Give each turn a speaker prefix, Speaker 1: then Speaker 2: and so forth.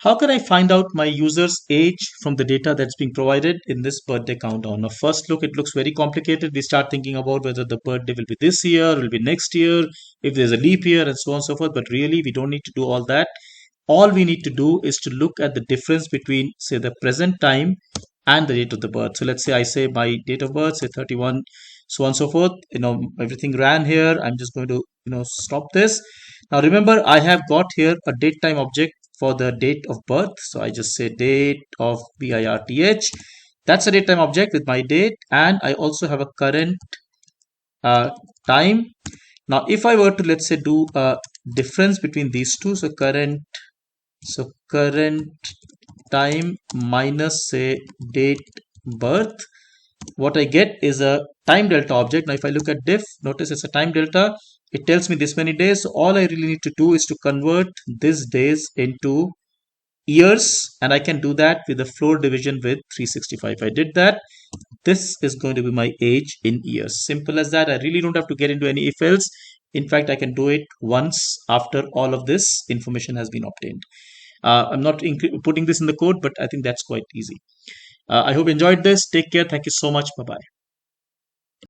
Speaker 1: How can I find out my user's age from the data that's being provided in this birthday countdown? Now, first look, it looks very complicated. We start thinking about whether the birthday will be this year, will be next year, if there's a leap year, and so on and so forth. But really, we don't need to do all that. All we need to do is to look at the difference between, say, the present time and the date of the birth. So let's say I say my date of birth, say 31, so on and so forth. Everything ran here. I'm just going to, stop this. Now remember, I have got here a date time object for the date of birth. So I just say date of birth. That's a date time object with my date, and I also have a current time. Now, if I were to, let's say, do a difference between these two, so current time minus, say, date birth, what I get is a time delta object. Now, if I look at diff, notice it's a time delta. It tells me this many days. So all I really need to do is to convert these days into years, and I can do that with a floor division with 365. If I did that, this is going to be my age in years. Simple as that. I really don't have to get into any if else. In fact, I can do it once after all of this information has been obtained. I'm not putting this in the code, but I think that's quite easy. I hope you enjoyed this. Take care. Thank you so much. Bye bye.